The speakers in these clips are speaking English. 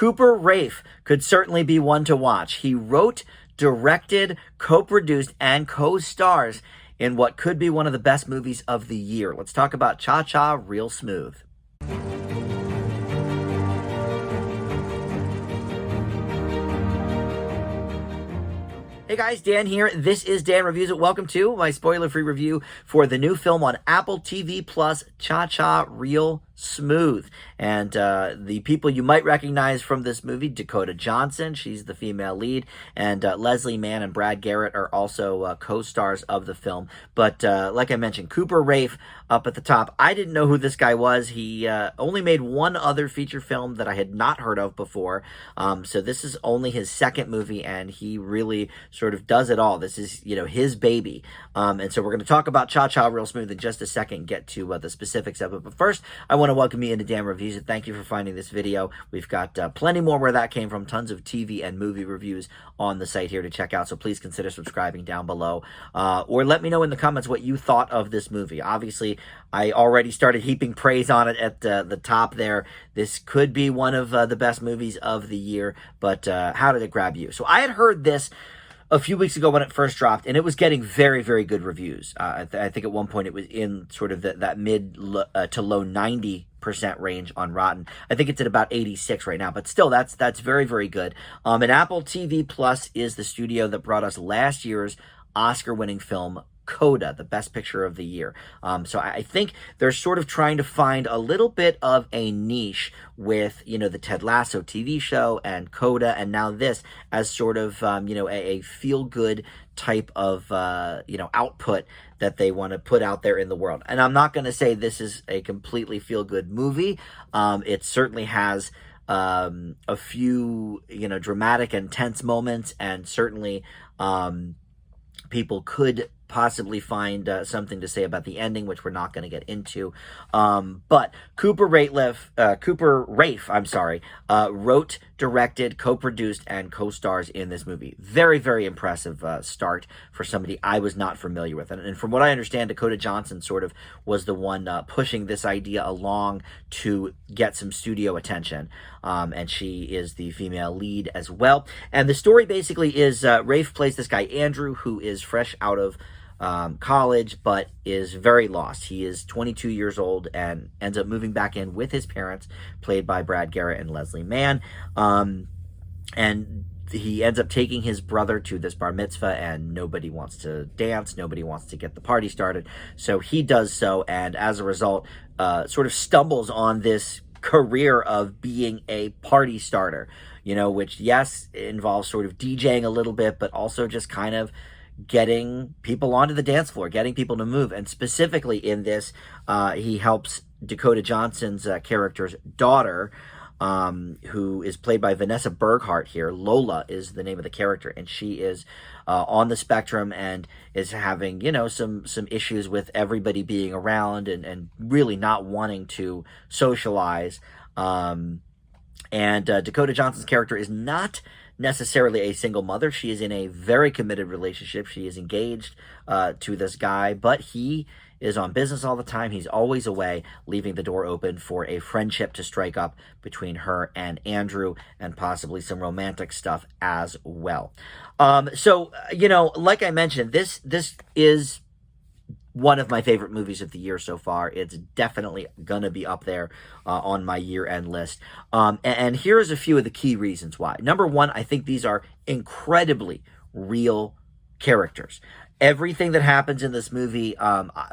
Cooper Raiff could certainly be one to watch. He wrote, directed, co-produced, and co-stars in what could be one of the best movies of the year. Let's talk about Cha-Cha Real Smooth. Hey guys, Dan here. This is Dan Reviews It. Welcome to my spoiler-free review for the new film on Apple TV Plus, Cha-Cha Real Smooth. And the people you might recognize from this movie, Dakota Johnson, she's the female lead, and Leslie Mann and Brad Garrett are also co-stars of the film. But like I mentioned, Cooper Raiff up at the top. I didn't know who this guy was. He only made one other feature film that I had not heard of before. So this is only his second movie, and he really sort of does it all. This is, his baby. And so we're going to talk about Cha-Cha Real Smooth in just a second, get to the specifics of it. But first, I want to welcome you into Dan Reviews It. Thank you for finding this video. We've got plenty more where that came from, tons of TV and movie reviews on the site here to check out. So please consider subscribing down below, or let me know in the comments what you thought of this movie. Obviously, I already started heaping praise on it at the top there. This could be one of the best movies of the year, but how did it grab you? So I had heard this a few weeks ago when it first dropped, and it was getting very, very good reviews. I think at one point it was in sort of that mid to low 90% range on Rotten. I think it's at about 86 right now, but still, that's very, very good. And Apple TV Plus is the studio that brought us last year's Oscar-winning film Coda, the best picture of the year. So I think they're sort of trying to find a little bit of a niche with, the Ted Lasso TV show and Coda, and now this as sort of, a feel-good type of, output that they want to put out there in the world. And I'm not going to say this is a completely feel-good movie. It certainly has a few, dramatic and tense moments, and certainly people could possibly find something to say about the ending, which we're not going to get into. But Cooper Raiff, wrote, directed, co-produced, and co-stars in this movie. Very, very impressive start for somebody I was not familiar with. And from what I understand, Dakota Johnson sort of was the one pushing this idea along to get some studio attention. And she is the female lead as well. And the story basically is Raiff plays this guy, Andrew, who is fresh out of college, but is very lost. He is 22 years old and ends up moving back in with his parents, played by Brad Garrett and Leslie Mann. And he ends up taking his brother to this bar mitzvah, and nobody wants to dance, nobody wants to get the party started. So he does so, and as a result, sort of stumbles on this career of being a party starter, which, yes, involves sort of DJing a little bit, but also just kind of getting people onto the dance floor, getting people to move. And specifically in this, he helps Dakota Johnson's character's daughter, who is played by Vanessa Berghart here. Lola is the name of the character, and she is on the spectrum and is having, some issues with everybody being around and really not wanting to socialize. And Dakota Johnson's character is not necessarily a single mother. She is in a very committed relationship. She is engaged to this guy, but he is on business all the time. He's always away, leaving the door open for a friendship to strike up between her and Andrew, and possibly some romantic stuff as well. So, like I mentioned, this is one of my favorite movies of the year so far. It's definitely gonna be up there on my year-end list. And here's a few of the key reasons why. Number one, I think these are incredibly real characters. Everything that happens in this movie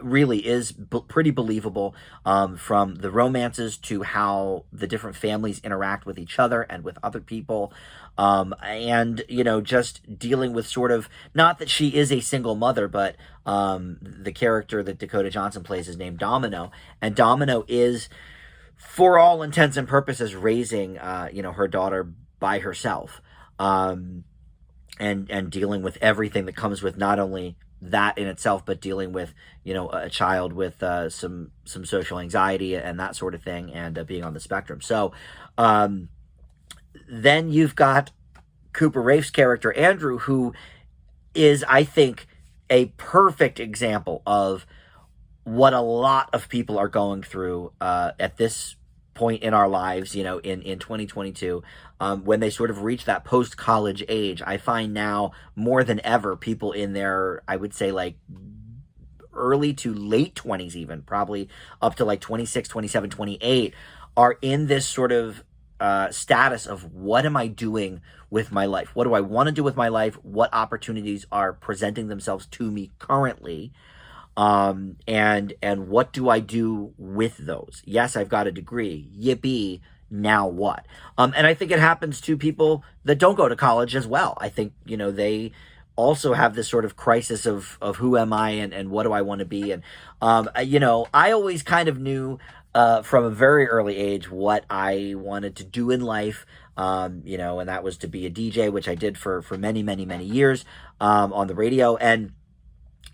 really is pretty believable, from the romances to how the different families interact with each other and with other people. And, just dealing with sort of, not that she is a single mother, but the character that Dakota Johnson plays is named Domino. And Domino is, for all intents and purposes, raising, her daughter by herself. And dealing with everything that comes with not only that in itself, but dealing with, a child with some social anxiety and that sort of thing, and being on the spectrum. So then you've got Cooper Raiff's character, Andrew, who is, I think, a perfect example of what a lot of people are going through at this point in our lives, in 2022, when they sort of reach that post-college age. I find now more than ever, people in their, I would say, like early to late 20s, even probably up to like 26, 27, 28, are in this sort of status of, what am I doing with my life? What do I want to do with my life? What opportunities are presenting themselves to me currently? And what do I do with those? Yes, I've got a degree. Yippee. Now what? And I think it happens to people that don't go to college as well. I think, they also have this sort of crisis of who am I, and what do I want to be? And, I always kind of knew, from a very early age, what I wanted to do in life. And that was to be a DJ, which I did for many, many, many years, on the radio. And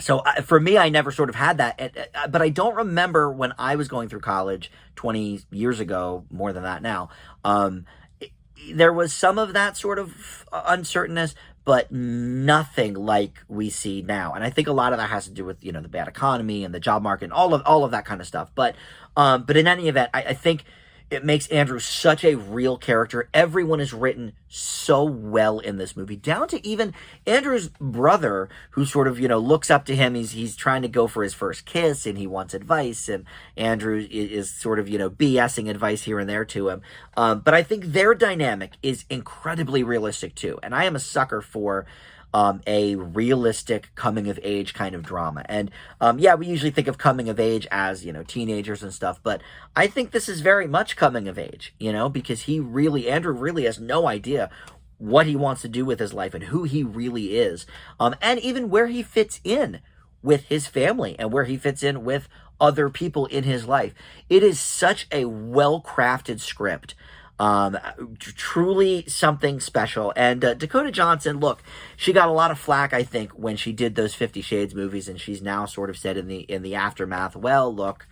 so for me, I never sort of had that, but I don't remember when I was going through college 20 years ago, more than that now. There was some of that sort of uncertainness, but nothing like we see now. And I think a lot of that has to do with, the bad economy and the job market and all of that kind of stuff. But in any event, I think it makes Andrew such a real character. Everyone is written so well in this movie, down to even Andrew's brother, who sort of, looks up to him. He's trying to go for his first kiss, and he wants advice, and Andrew is sort of, BSing advice here and there to him. But I think their dynamic is incredibly realistic too. And I am a sucker for a realistic coming of age kind of drama. And we usually think of coming of age as, teenagers and stuff, but I think this is very much coming of age, because Andrew really has no idea what he wants to do with his life and who he really is. And even where he fits in with his family and where he fits in with other people in his life. It is such a well-crafted script. Truly something special. And Dakota Johnson, look, she got a lot of flack, I think, when she did those 50 Shades movies, and she's now sort of said in the aftermath, well, look,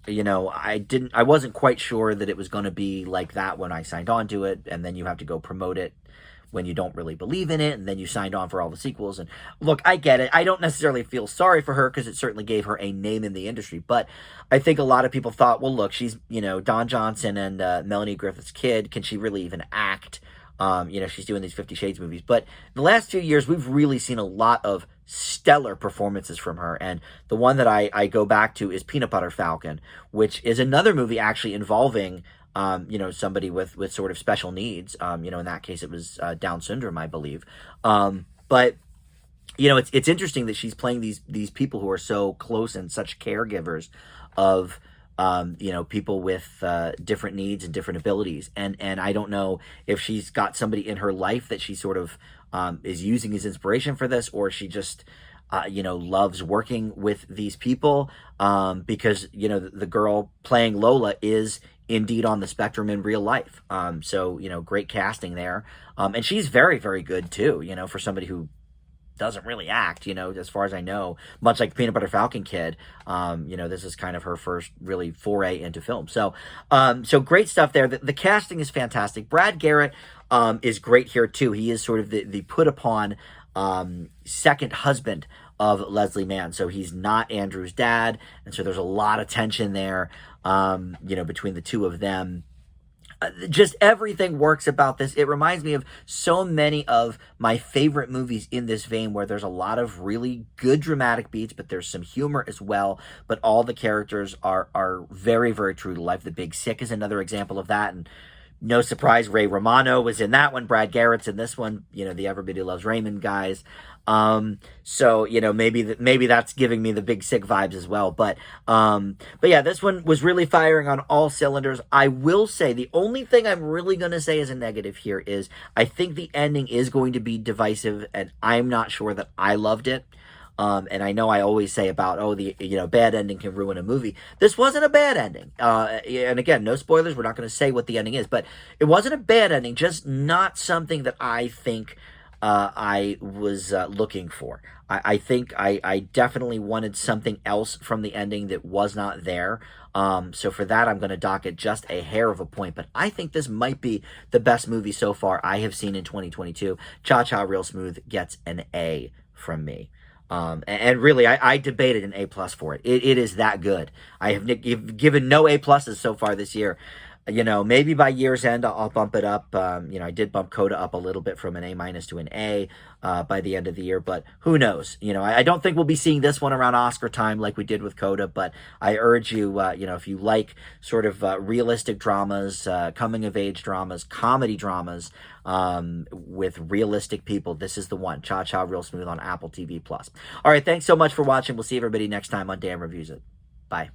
I wasn't quite sure that it was going to be like that when I signed on to it, and then you have to go promote it when you don't really believe in it, and then you signed on for all the sequels. And look, I get it. I don't necessarily feel sorry for her, because it certainly gave her a name in the industry. But I think a lot of people thought, well, look, she's, Don Johnson and Melanie Griffith's kid. Can she really even act? She's doing these 50 Shades movies. But the last few years, we've really seen a lot of stellar performances from her. And the one that I go back to is Peanut Butter Falcon, which is another movie actually involving somebody with sort of special needs. In that case, it was Down syndrome, I believe. But it's interesting that she's playing these people who are so close and such caregivers of people with different needs and different abilities. And I don't know if she's got somebody in her life that she sort of is using as inspiration for this, or she just loves working with these people, because the girl playing Lola is indeed on the spectrum in real life. So great casting there. And she's very, very good too, for somebody who doesn't really act, as far as I know, much like Peanut Butter Falcon kid. This is kind of her first really foray into film. So great stuff there. The casting is fantastic. Brad Garrett is great here too. He is sort of the put upon second husband of Leslie Mann. So he's not Andrew's dad. And so there's a lot of tension there, between the two of them. Just everything works about this. It reminds me of so many of my favorite movies in this vein, where there's a lot of really good dramatic beats, but there's some humor as well. But all the characters are very, very true to life. The Big Sick is another example of that. And no surprise, Ray Romano was in that one. Brad Garrett's in this one. The Everybody Loves Raymond guys. So maybe that's giving me the Big Sick vibes as well. But yeah, this one was really firing on all cylinders. I will say the only thing I'm really going to say as a negative here is I think the ending is going to be divisive, and I'm not sure that I loved it. And I know I always say about, the bad ending can ruin a movie. This wasn't a bad ending. And again, no spoilers. We're not going to say what the ending is, but it wasn't a bad ending, just not something that I think I was looking for. I think I definitely wanted something else from the ending that was not there. So for that, I'm going to dock it just a hair of a point. But I think this might be the best movie so far I have seen in 2022. Cha Cha Real Smooth gets an A from me. And really, I debated an A+ for it. It is that good. I have given no A+ so far this year. you know, maybe by year's end, I'll bump it up. You know, I did bump Coda up a little bit from an A minus to an A by the end of the year, but who knows? You know, I don't think we'll be seeing this one around Oscar time like we did with Coda, but I urge you, you know, if you like sort of realistic dramas, coming of age dramas, comedy dramas with realistic people, this is the one. Cha Cha Real Smooth on Apple TV Plus. All right, thanks so much for watching. We'll see everybody next time on Dan Reviews It. Bye.